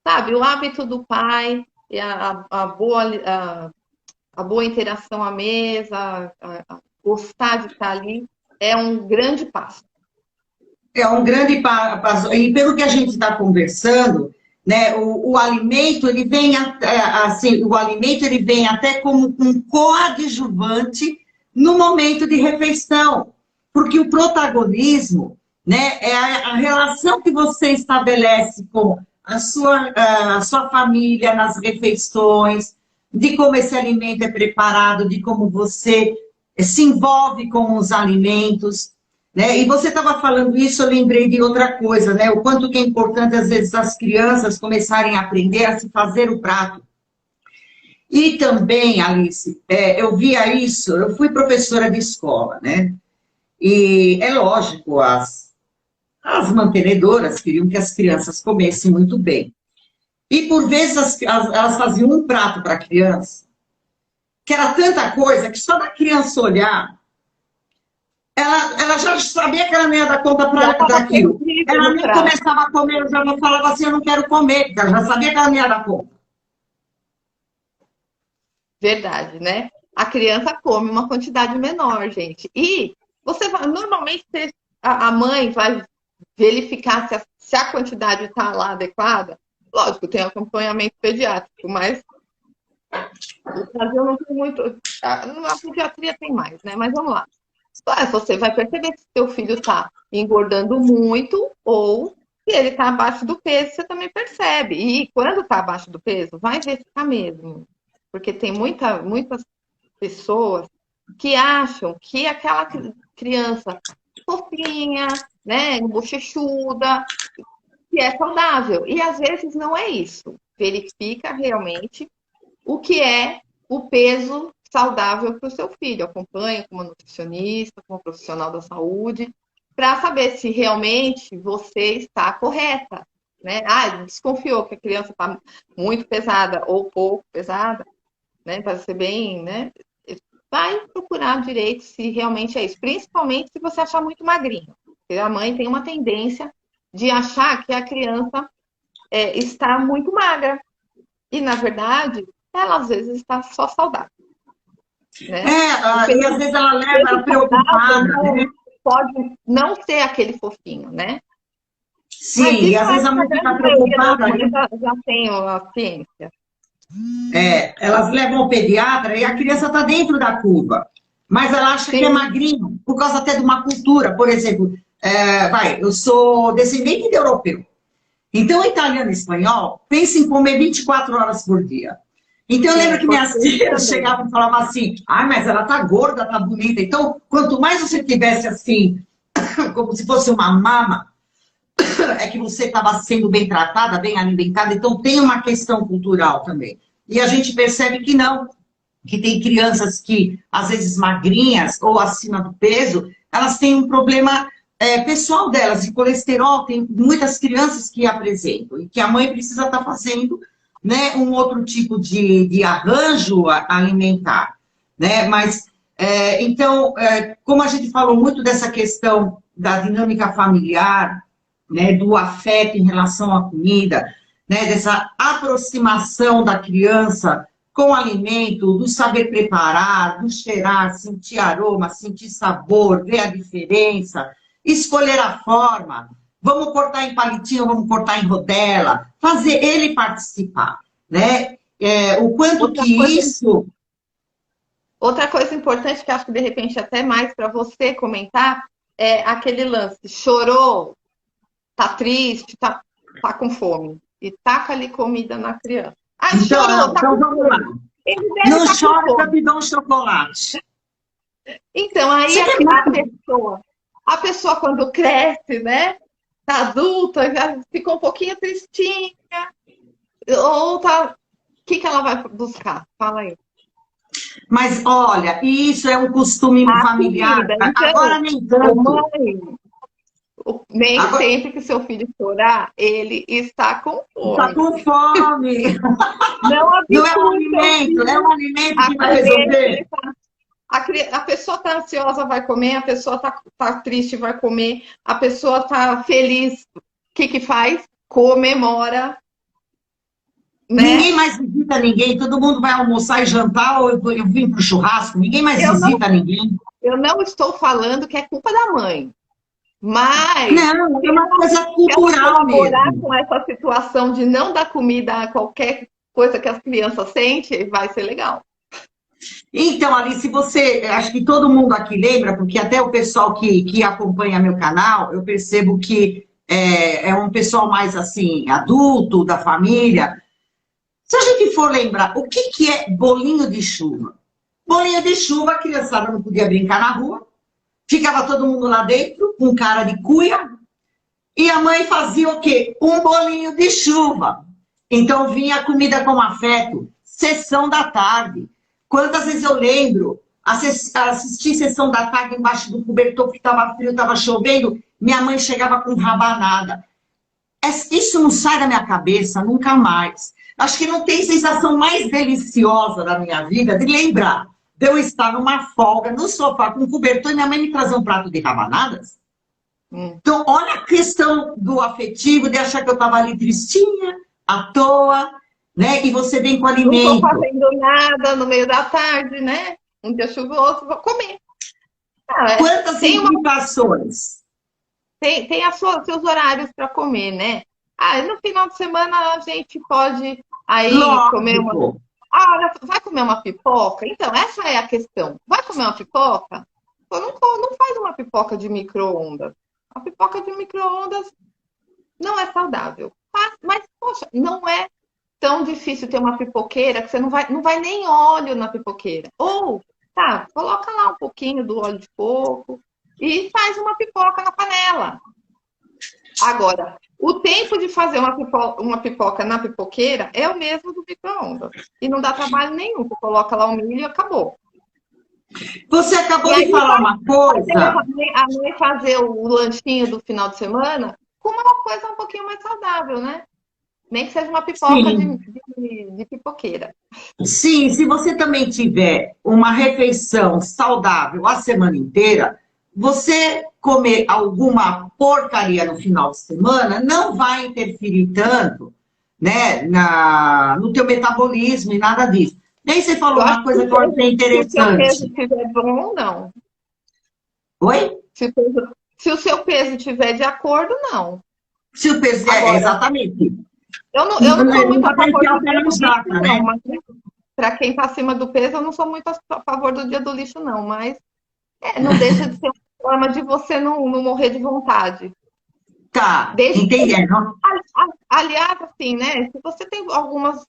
sabe? O hábito do pai, a boa interação à mesa, gostar de estar ali, é um grande passo. É um grande passo. E pelo que a gente está conversando, né, o alimento ele vem até como um coadjuvante no momento de refeição, porque o protagonismo, né, é a relação que você estabelece com a sua família nas refeições, de como esse alimento é preparado, de como você se envolve com os alimentos, né? E você estava falando isso, eu lembrei de outra coisa, né? O quanto que é importante, às vezes, as crianças começarem a aprender a se fazer o prato. E também, Alice, eu via isso, eu fui professora de escola, né? E é lógico, as mantenedoras queriam que as crianças comessem muito bem. E, por vezes, elas faziam um prato para a criança, que era tanta coisa que só da criança olhar, ela já sabia que ela não ia dar conta daquilo. Ela nem começava a comer, eu já não falava assim, eu não quero comer, porque ela já sabia que ela não ia dar conta. Verdade, né? A criança come uma quantidade menor, gente. E você vai, normalmente a mãe vai verificar se a quantidade está lá adequada. Lógico, tem acompanhamento pediátrico, mas no Brasil não tem muito. Na pediatria tem mais, né? Mas vamos lá. Você vai perceber se seu filho está engordando muito ou se ele está abaixo do peso, você também percebe. E quando está abaixo do peso, vai verificar mesmo. Porque tem muitas pessoas que acham que aquela criança fofinha, né, bochechuda, que é saudável. E às vezes não é isso. Verifica realmente o que é o peso saudável para o seu filho. Acompanha com uma nutricionista, com um profissional da saúde, para saber se realmente você está correta. Né? Desconfiou que a criança está muito pesada ou pouco pesada, né? Para ser bem, né? Vai procurar direito se realmente é isso. Principalmente se você achar muito magrinho. Porque a mãe tem uma tendência de achar que a criança está muito magra. E, na verdade, ela às vezes está só saudável. Né? E às vezes ela leva preocupada, né? Pode não ser aquele fofinho, né? Sim, e às vezes a mãe fica preocupada. Já tenho a ciência. Elas levam ao pediatra e a criança está dentro da curva. Mas ela acha que é magrinho, por causa até de uma cultura. Por exemplo, eu sou descendente de europeu. Então, italiano e espanhol, pensa em comer 24 horas por dia. Então, eu lembro que minhas tias chegavam e falavam assim, mas ela tá gorda, tá bonita. Então, quanto mais você tivesse assim, como se fosse uma mama, é que você estava sendo bem tratada, bem alimentada. Então, tem uma questão cultural também. E a gente percebe que não, que tem crianças que, às vezes, magrinhas ou acima do peso, elas têm um problema pessoal delas, de colesterol. Tem muitas crianças que apresentam, e que a mãe precisa estar fazendo, né, um outro tipo de arranjo alimentar, né? Mas, então, como a gente falou muito dessa questão da dinâmica familiar, né, do afeto em relação à comida, né, dessa aproximação da criança com o alimento, do saber preparar, do cheirar, sentir aroma, sentir sabor, ver a diferença, escolher a forma, vamos cortar em palitinho, vamos cortar em rodela, fazer ele participar, né? O quanto isso... Outra coisa importante que acho que de repente até mais para você comentar é aquele lance, chorou, tá triste, tá com fome, e taca ali comida na criança. Chorou, tá com vamos lá. Não chora que eu te dou um chocolate. Então, aí a pessoa quando cresce, né, tá adulta, já ficou um pouquinho tristinha, ou tá... O que ela vai buscar? Fala aí. Mas, olha, isso é um costume familiar. Então, agora nem tanto. Mãe, nem sempre que seu filho chorar, ele está com fome. Está com fome. Não é um alimento, é um alimento que vai resolver. A pessoa está ansiosa, vai comer, a pessoa está triste, vai comer, a pessoa está feliz, o que faz? Comemora. Né? Ninguém mais visita ninguém, todo mundo vai almoçar e jantar, ou eu vim para o churrasco, ninguém mais visita ninguém. Eu não estou falando que é culpa da mãe, mas... Não, é uma coisa cultural mesmo. Com essa situação de não dar comida a qualquer coisa que as crianças sentem, vai ser legal. Então, Alice, acho que todo mundo aqui lembra, porque até o pessoal que acompanha meu canal, eu percebo que é um pessoal mais assim, adulto, da família. Se a gente for lembrar, o que é bolinho de chuva? Bolinho de chuva, a criançada não podia brincar na rua, ficava todo mundo lá dentro, com cara de cuia, e a mãe fazia o quê? Um bolinho de chuva. Então vinha a comida com afeto, sessão da tarde. Quantas vezes eu lembro, assistir sessão da tarde embaixo do cobertor, porque estava frio, estava chovendo, minha mãe chegava com rabanada. Isso não sai da minha cabeça, nunca mais. Acho que não tem sensação mais deliciosa da minha vida de lembrar de eu estar numa folga, no sofá, com cobertor, e minha mãe me trazer um prato de rabanadas. Então, olha a questão do afetivo, de achar que eu estava ali tristinha, à toa, né? E você vem com alimento. Não estou fazendo nada no meio da tarde, né? Um dia chuvoso, vou comer. Quantas implicações? Tem seus horários para comer, né? No final de semana a gente pode aí comer uma... vai comer uma pipoca? Então, essa é a questão. Vai comer uma pipoca? Não faz uma pipoca de micro-ondas. A pipoca de micro-ondas não é saudável. Mas, poxa, não é tão difícil ter uma pipoqueira que você não vai nem óleo na pipoqueira. Ou, tá, coloca lá um pouquinho do óleo de coco e faz uma pipoca na panela. Agora, o tempo de fazer uma pipoca na pipoqueira é o mesmo do micro-ondas. E não dá trabalho nenhum. Você coloca lá o milho e acabou. Você acabou de falar uma coisa. A mãe fazer o lanchinho do final de semana com uma coisa um pouquinho mais saudável, né? Nem que seja uma pipoca de pipoqueira. Sim, se você também tiver uma refeição saudável a semana inteira, você comer alguma porcaria no final de semana não vai interferir tanto, né, no teu metabolismo e nada disso. Nem você falou uma coisa que eu achei interessante. Se o seu peso estiver bom ou não. Oi? Se o seu peso estiver de acordo, não. Se o peso Agora, exatamente. Eu não sou muito a favor do dia do lixo, né? não. Mas para quem está acima do peso, eu não sou muito a favor do dia do lixo, não. Mas não deixa de ser uma forma de você não morrer de vontade. Tá, entendendo. Aliás, assim, né? Se você tem algumas...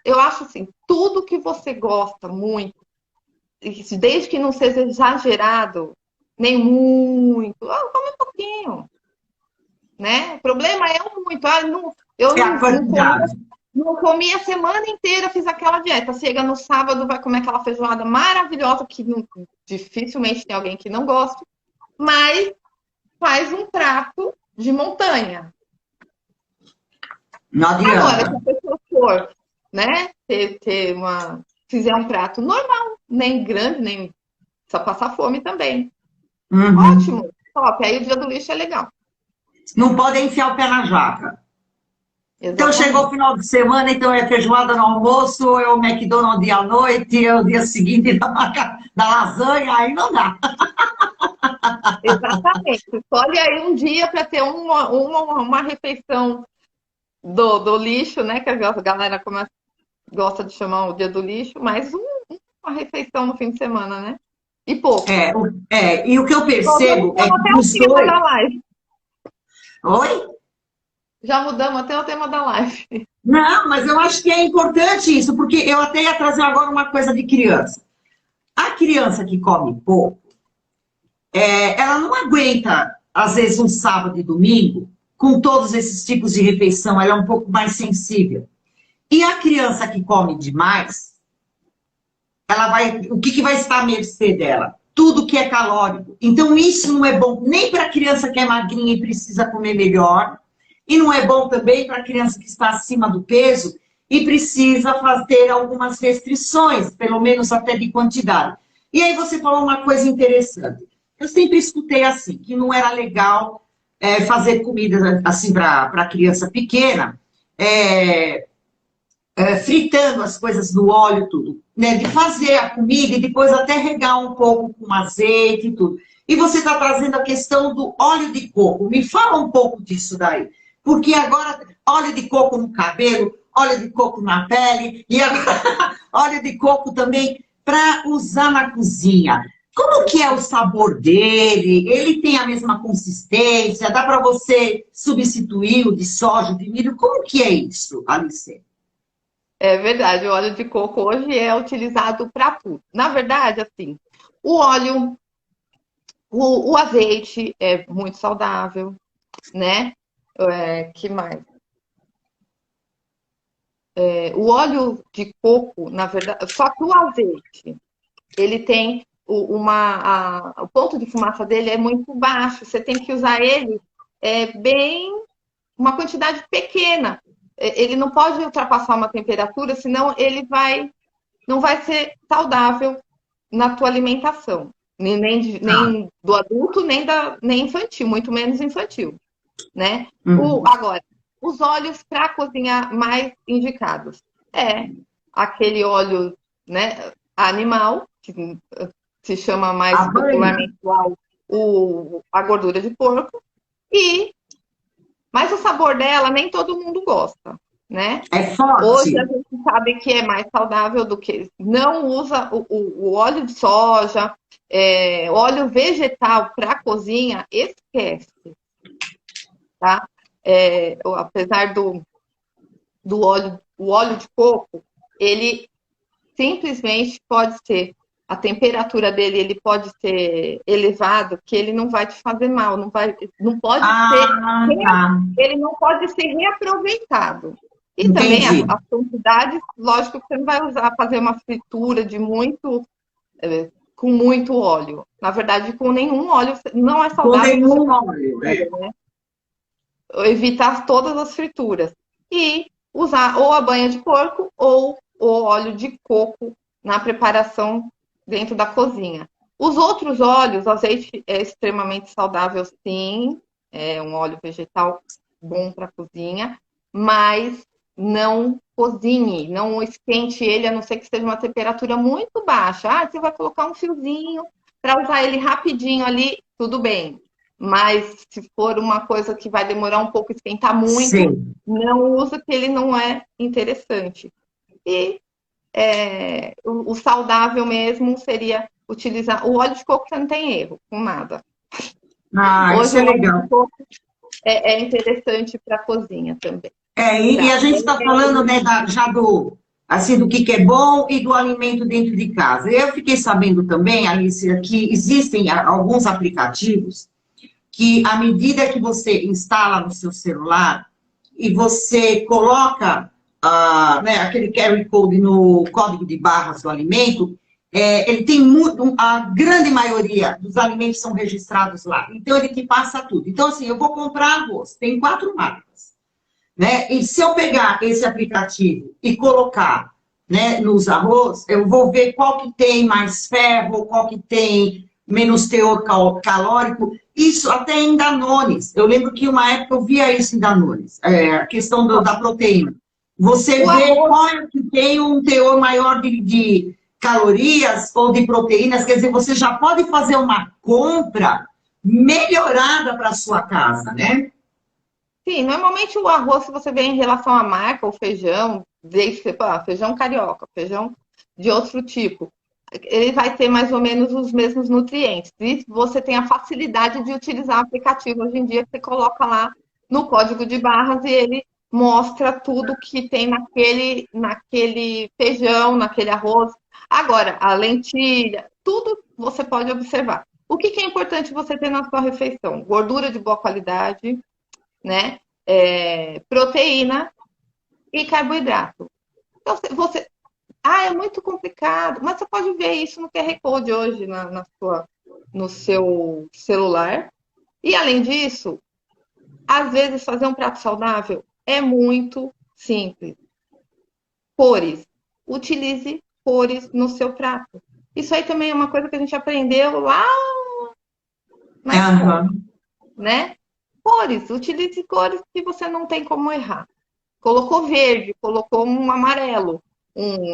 Eu acho assim, tudo que você gosta muito, desde que não seja exagerado, nem muito, come um pouquinho. Né? O problema é o muito. Eu não comi a semana inteira, fiz aquela dieta. Chega no sábado, vai comer aquela feijoada maravilhosa, que dificilmente tem alguém que não gosta, mas faz um prato de montanha. Não adianta. Agora, se a pessoa for, né, fizer um prato normal, nem grande, nem só passar fome também. Ótimo, top. Aí o dia do lixo é legal. Não podem enfiar o pé na jaca. Exatamente. Então chegou o final de semana, então é feijoada no almoço, é o McDonald's à noite, é o dia seguinte da lasanha, aí não dá. Exatamente. Escolhe aí um dia para ter uma refeição do lixo, né? Que a galera gosta de chamar o dia do lixo, mas uma refeição no fim de semana, né? E pouco. E o que eu percebo é que os dois... Da live. Oi? Já mudamos até o tema da live. Não, mas eu acho que é importante isso, porque eu até ia trazer agora uma coisa de criança. A criança que come pouco, ela não aguenta, às vezes, um sábado e domingo, com todos esses tipos de refeição, ela é um pouco mais sensível. E a criança que come demais, o que vai estar à mercê dela? Tudo que é calórico. Então, isso não é bom nem para a criança que é magrinha e precisa comer melhor, e não é bom também para a criança que está acima do peso e precisa ter algumas restrições, pelo menos até de quantidade. E aí você falou uma coisa interessante. Eu sempre escutei assim, que não era legal fazer comida assim para a criança pequena, fritando as coisas no óleo e tudo, né? De fazer a comida e depois até regar um pouco com azeite e tudo. E você está trazendo a questão do óleo de coco. Me fala um pouco disso daí. Porque agora, óleo de coco no cabelo, óleo de coco na pele, e agora óleo de coco também para usar na cozinha. Como que é o sabor dele? Ele tem a mesma consistência? Dá para você substituir o de soja, de milho? Como que é isso, Alice? É verdade, o óleo de coco hoje é utilizado para tudo. Na verdade, assim, o óleo, o azeite é muito saudável, né? Que mais? O óleo de coco, na verdade, só que o azeite, ele tem o ponto de fumaça dele é muito baixo. Você tem que usar ele uma quantidade pequena. Ele não pode ultrapassar uma temperatura, senão ele não vai ser saudável na tua alimentação. Nem do adulto, nem infantil, muito menos infantil. Né? Agora, os óleos para cozinhar mais indicados. Aquele óleo, né, animal, que se chama mais popularmente a gordura de porco, mas o sabor dela nem todo mundo gosta, né? É forte. Hoje a gente sabe que é mais saudável do que... Não usa o óleo de soja, óleo vegetal para cozinha, esquece. Tá? Apesar do óleo, o óleo de coco, ele simplesmente pode ser, a temperatura dele, ele pode ser elevado, que ele não vai te fazer mal, não pode ser, Tá. ele não pode ser reaproveitado. E Entendi. também as quantidades, lógico que você não vai fazer uma fritura de com muito óleo. Na verdade, com nenhum óleo não é Com saudável. nenhum óleo, né? Evitar todas as frituras. E usar ou a banha de porco ou o óleo de coco na preparação dentro da cozinha. Os outros óleos, azeite é extremamente saudável, sim. É um óleo vegetal bom para cozinha, mas não cozinhe, não esquente ele, a não ser que esteja uma temperatura muito baixa. Ah, você vai colocar um fiozinho para usar ele rapidinho ali, tudo bem. Mas se for uma coisa que vai demorar um pouco, esquentar muito, Sim. não usa, que ele não é interessante. E o saudável mesmo seria utilizar o óleo de coco, você não tem erro com nada. Hoje isso é legal. É interessante para a cozinha também. E a gente está falando, né, já do que é bom e do alimento dentro de casa. Eu fiquei sabendo também, Alice, que existem alguns aplicativos que, à medida que você instala no seu celular e você coloca né, aquele QR Code no código de barras do alimento, ele tem a grande maioria dos alimentos são registrados lá. Então, ele te passa tudo. Então, assim, eu vou comprar arroz, tem 4 marcas. Né? E se eu pegar esse aplicativo e colocar, né, nos arroz, eu vou ver qual que tem mais ferro, qual que tem menos teor calórico. Isso até em Danones. Eu lembro que uma época eu via isso em Danones, a questão da proteína. Você vê qual é que tem um teor maior de calorias ou de proteínas, quer dizer, você já pode fazer uma compra melhorada para a sua casa, né? Sim, normalmente o arroz, se você vê em relação à marca, o feijão, feijão carioca, feijão de outro tipo, ele vai ter mais ou menos os mesmos nutrientes. E você tem a facilidade de utilizar o aplicativo hoje em dia, que você coloca lá no código de barras e ele mostra tudo que tem naquele feijão, naquele arroz. Agora, a lentilha, tudo você pode observar. O que é importante você ter na sua refeição? Gordura de boa qualidade, né? Proteína e carboidrato. Então, é muito complicado, mas você pode ver isso no QR Code hoje no seu celular. E, além disso, às vezes, fazer um prato saudável é muito simples. Cores. Utilize cores no seu prato. Isso aí também é uma coisa que a gente aprendeu lá na escola, né? Cores. Utilize cores que você não tem como errar. Colocou verde, colocou um amarelo,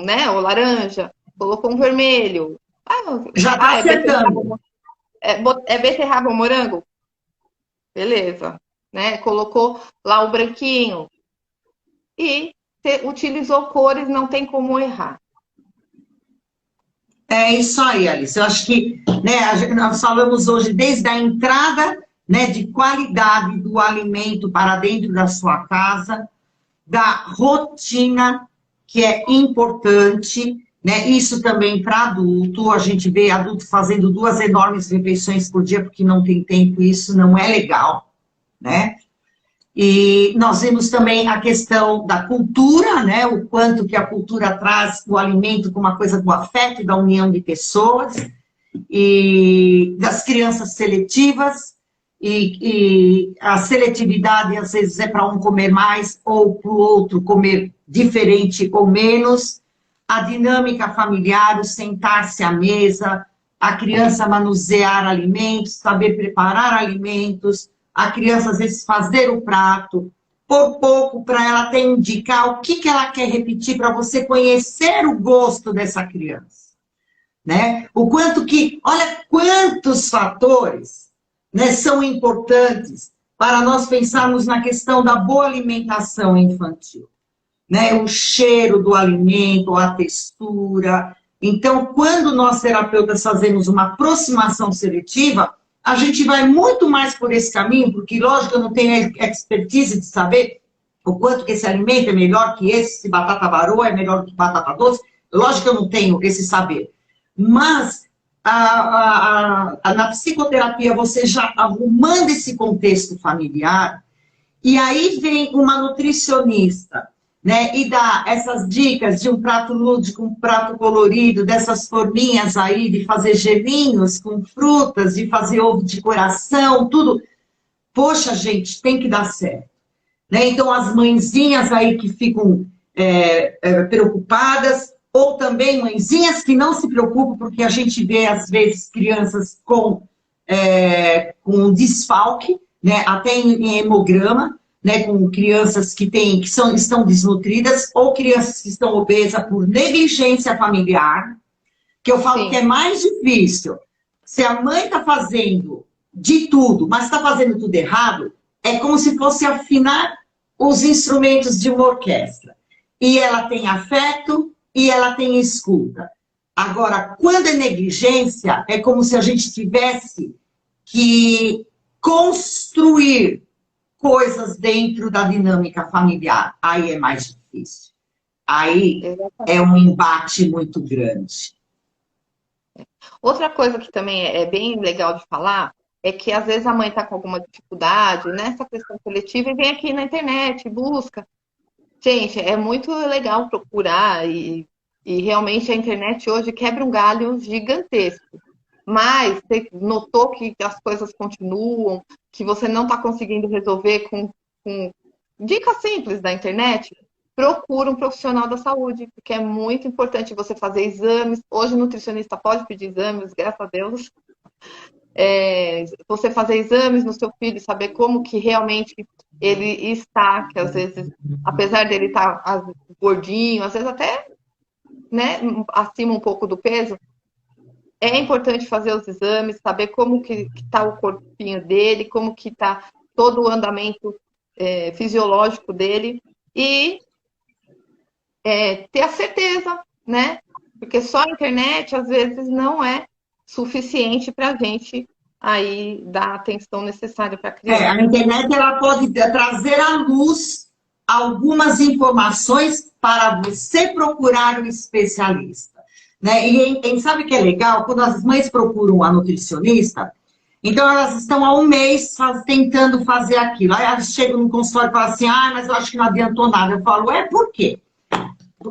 né, ou laranja, colocou um vermelho. Já está acertando. É beterraba ou morango? Beleza. Né? Colocou lá o branquinho. E você utilizou cores, não tem como errar. É isso aí, Alice. Eu acho que, né, nós falamos hoje desde a entrada, né, de qualidade do alimento para dentro da sua casa, da rotina, que é importante, né? Isso também para adulto. A gente vê adulto fazendo 2 enormes refeições por dia porque não tem tempo, isso não é legal, né? E nós vimos também a questão da cultura, né? O quanto que a cultura traz o alimento como uma coisa do afeto e da união de pessoas, e das crianças seletivas, e a seletividade às vezes é para um comer mais ou para o outro comer diferente ou menos, a dinâmica familiar, o sentar-se à mesa, a criança manusear alimentos, saber preparar alimentos, a criança, às vezes, fazer o prato, por pouco, para ela até indicar o que ela quer repetir, para você conhecer o gosto dessa criança. Né? O quanto que, olha quantos fatores, né, são importantes para nós pensarmos na questão da boa alimentação infantil. Né? O cheiro do alimento, a textura. Então, quando nós terapeutas fazemos uma aproximação seletiva, a gente vai muito mais por esse caminho, porque, lógico, eu não tenho expertise de saber o quanto que esse alimento é melhor que esse, se batata baroa é melhor do que batata doce. Lógico que eu não tenho esse saber. Mas na psicoterapia, você já arrumando esse contexto familiar, e aí vem uma nutricionista, né, e dá essas dicas de um prato lúdico, um prato colorido, dessas forminhas aí, de fazer gelinhos com frutas, de fazer ovo de coração, tudo. Poxa, gente, tem que dar certo. Né? Então, as mãezinhas aí que ficam preocupadas, ou também mãezinhas que não se preocupam, porque a gente vê, às vezes, crianças com desfalque, né? Até em hemograma, né? Com crianças que estão desnutridas, ou crianças que estão obesas por negligência familiar, que eu falo Sim. que é mais difícil. Se a mãe está fazendo de tudo, mas está fazendo tudo errado, é como se fosse afinar os instrumentos de uma orquestra. E ela tem afeto e ela tem escuta. Agora, quando é negligência, é como se a gente tivesse que construir coisas dentro da dinâmica familiar. Aí é mais difícil. Aí é um embate muito grande. Outra coisa que também é bem legal de falar é que às vezes a mãe está com alguma dificuldade nessa questão seletiva e vem aqui na internet, busca. Gente, é muito legal procurar e realmente a internet hoje quebra um galho gigantesco. Mas você notou que as coisas continuam, que você não está conseguindo resolver com dicas simples da internet? Procura um profissional da saúde, porque é muito importante você fazer exames. Hoje o nutricionista pode pedir exames, graças a Deus. Você fazer exames no seu filho, saber como que realmente ele está, que às vezes, apesar dele estar gordinho, às vezes até, né, acima um pouco do peso, é importante fazer os exames, saber como que está o corpinho dele, como que está todo o andamento fisiológico dele e ter a certeza, né? Porque só a internet, às vezes, não é suficiente para a gente aí dar a atenção necessária para a criança. A internet ela pode trazer à luz algumas informações para você procurar um especialista. Né? E sabe o que é legal? Quando as mães procuram a nutricionista, então elas estão há um mês tentando fazer aquilo. Aí elas chegam no consultório e falam assim, mas eu acho que não adiantou nada. Eu falo, por quê?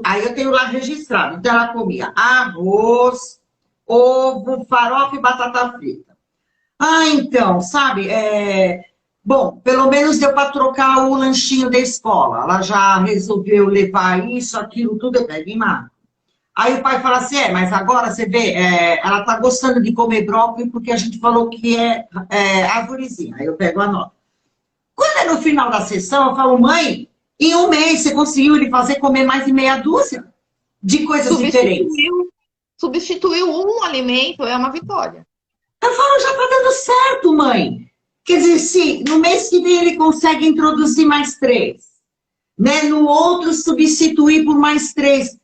Aí eu tenho lá registrado. Então ela comia arroz, ovo, farofa e batata frita. Então, sabe, bom, pelo menos deu para trocar o lanchinho da escola. Ela já resolveu levar isso, aquilo, tudo, eu pego e marco. Aí o pai fala assim, mas agora você vê, ela está gostando de comer brócolis porque a gente falou que é arvorezinha. Aí eu pego a nota. Quando é no final da sessão, eu falo, mãe, em um mês você conseguiu lhe fazer comer mais de meia dúzia de coisas diferentes. Substituiu um alimento é uma vitória. Eu falo, já está dando certo, mãe. Quer dizer, se no mês que vem ele consegue introduzir mais 3, né? No outro substituir por mais 3.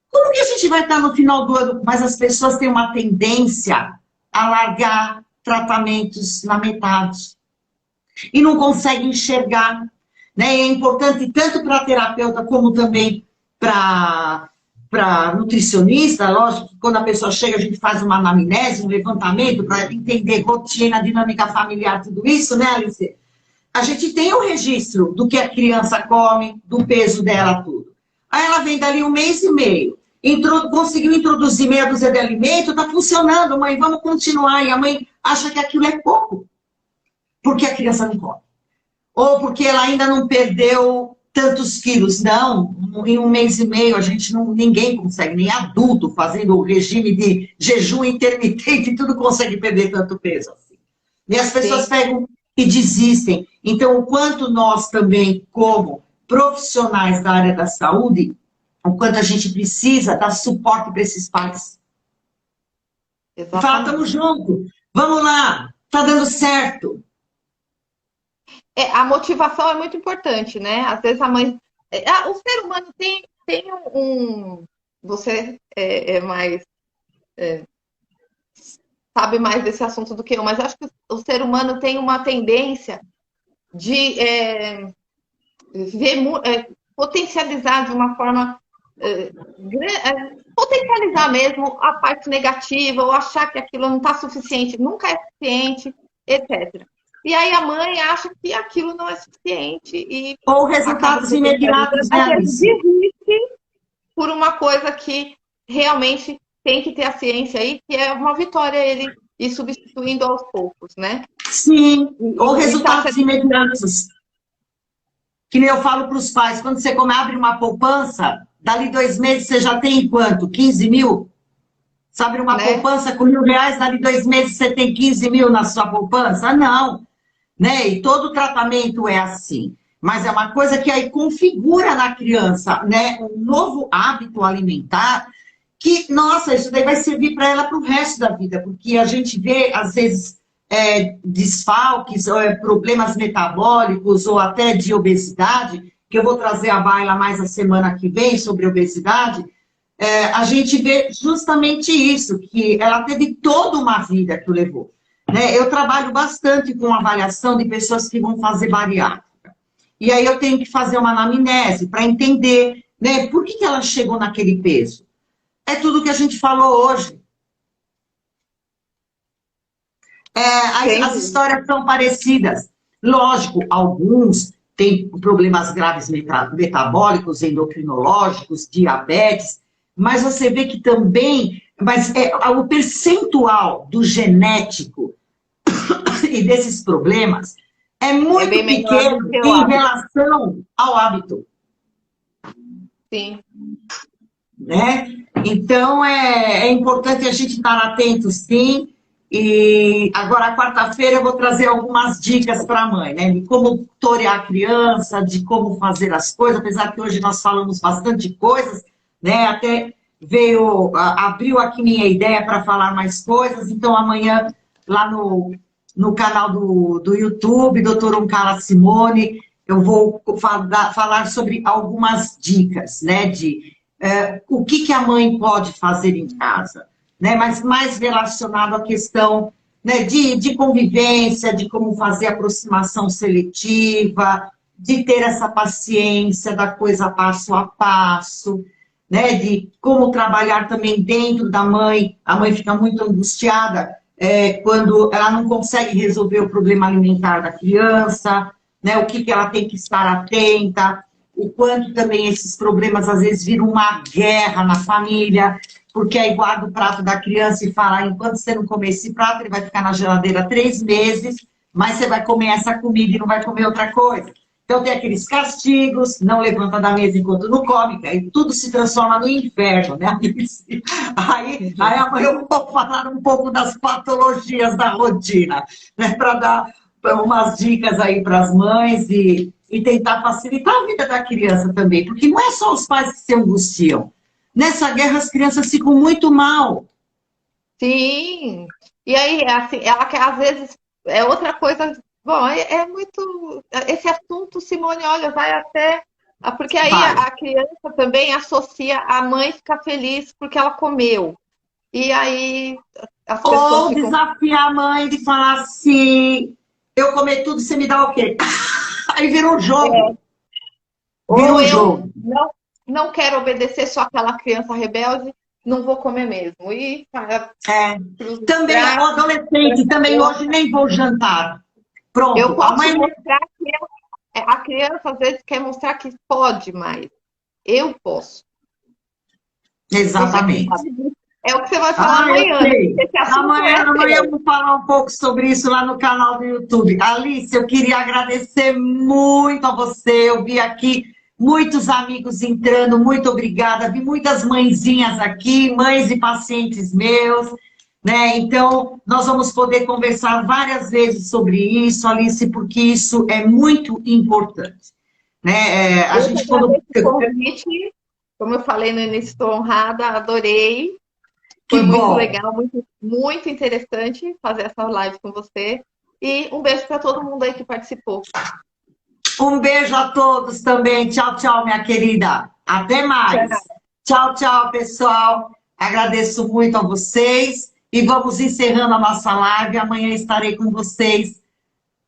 Como que a gente vai estar no final do ano? Mas as pessoas têm uma tendência a largar tratamentos na metade. E não conseguem enxergar. Né? E é importante tanto para a terapeuta como também para nutricionista. Lógico que quando a pessoa chega, a gente faz uma anamnese, um levantamento para entender rotina, dinâmica familiar, tudo isso, né, Alice? A gente tem o registro do que a criança come, do peso dela, tudo. Aí ela vem dali um mês e meio. Conseguiu introduzir meia dúzia de alimento, está funcionando, mãe, vamos continuar. E a mãe acha que aquilo é pouco, porque a criança não come. Ou porque ela ainda não perdeu tantos quilos. Não, em um mês e meio ninguém consegue, nem adulto fazendo o regime de jejum intermitente, tudo consegue perder tanto peso assim. E as pessoas pegam e desistem. Então, o quanto nós também, como profissionais da área da saúde, o quanto a gente precisa dar suporte para esses pais. Exatamente. Fala, estamos juntos, vamos lá, tá dando certo. A motivação é muito importante, né? Às vezes a mãe... o ser humano tem um... Você mais... sabe mais desse assunto do que eu, mas acho que o ser humano tem uma tendência de potencializar de uma forma, potencializar mesmo a parte negativa, ou achar que aquilo não está suficiente, nunca é suficiente, etc. E aí a mãe acha que aquilo não é suficiente e Ou resultados imediatos, né, às vezes Alice? desiste por uma coisa que realmente tem que ter a ciência aí, que é uma vitória ele ir substituindo aos poucos, né? Sim, ou E resultados imediatos. Que nem eu falo para os pais, quando você abre uma poupança, dali 2 meses você já tem quanto? 15 mil? Você abre uma poupança com R$1.000, dali 2 meses você tem 15 mil na sua poupança? Não, né? E todo tratamento é assim. Mas é uma coisa que aí configura na criança, né? Um novo hábito alimentar que, nossa, isso daí vai servir para ela para o resto da vida, porque a gente vê, às vezes, desfalques, problemas metabólicos ou até de obesidade, que eu vou trazer a baila mais a semana que vem sobre obesidade, a gente vê justamente isso, que ela teve toda uma vida que o levou. Né? Eu trabalho bastante com avaliação de pessoas que vão fazer bariátrica. E aí eu tenho que fazer uma anamnese para entender, né, por que ela chegou naquele peso. É tudo que a gente falou hoje. As histórias são parecidas. Lógico, alguns têm problemas graves metabólicos, endocrinológicos, diabetes, mas você vê que também, o percentual do genético e desses problemas é muito pequeno em relação ao hábito. Sim. Né? Então, é importante a gente estar atento, sim. E agora, quarta-feira, eu vou trazer algumas dicas para a mãe, né? De como torear a criança, de como fazer as coisas, apesar que hoje nós falamos bastante coisas, né? Até abriu aqui minha ideia para falar mais coisas, então amanhã, lá no canal do YouTube, Doutora Oncala Simone, eu vou falar sobre algumas dicas, né? De o que a mãe pode fazer em casa, né? Mas mais relacionado à questão, né, de convivência, de como fazer aproximação seletiva, de ter essa paciência da coisa passo a passo, né, de como trabalhar também dentro da mãe. A mãe fica muito angustiada quando ela não consegue resolver o problema alimentar da criança, né, o que ela tem que estar atenta, o quanto também esses problemas às vezes viram uma guerra na família, porque aí guarda o prato da criança e fala, enquanto você não comer esse prato, ele vai ficar na geladeira 3 meses, mas você vai comer essa comida e não vai comer outra coisa. Então tem aqueles castigos, não levanta da mesa enquanto não come, aí tudo se transforma no inferno, né? Aí amanhã eu vou falar um pouco das patologias da rotina, né? Para dar umas dicas aí para as mães e tentar facilitar a vida da criança também, porque não é só os pais que se angustiam. Nessa guerra as crianças ficam muito mal. Sim. E aí, assim, ela quer, às vezes, é outra coisa. Bom, é muito. Esse assunto, Simone, olha, vai até. Porque aí a criança também associa a mãe ficar feliz porque ela comeu. E aí as pessoas Ou desafiar a mãe de falar assim, eu comer tudo, você me dá o quê? Aí virou um jogo. Virou um jogo. Não quero obedecer só aquela criança rebelde, não vou comer mesmo. E também o adolescente, também hoje nem vou jantar. Pronto. Eu posso mostrar que a criança às vezes quer mostrar que pode mais. Eu posso. Exatamente. É o que você vai falar amanhã. Amanhã eu vou falar um pouco sobre isso lá no canal do YouTube. Alice, eu queria agradecer muito a você. Eu vi aqui muitos amigos entrando, muito obrigada. Vi muitas mãezinhas aqui, mães e pacientes meus, né? Então, nós vamos poder conversar várias vezes sobre isso, Alice, porque isso é muito importante. Né? A gente convite, como eu falei no início, estou honrada, adorei. Foi muito legal, muito, muito interessante fazer essa live com você. E um beijo para todo mundo aí que participou. Um beijo a todos também. Tchau, tchau, minha querida. Até mais. Tchau, tchau, pessoal. Agradeço muito a vocês. E vamos encerrando a nossa live. Amanhã estarei com vocês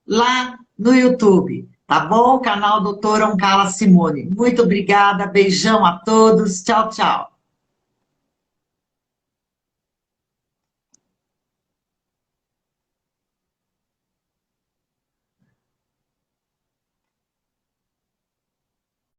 lá no YouTube. Tá bom? Canal Doutora Oncala Simone. Muito obrigada, beijão a todos. Tchau, tchau.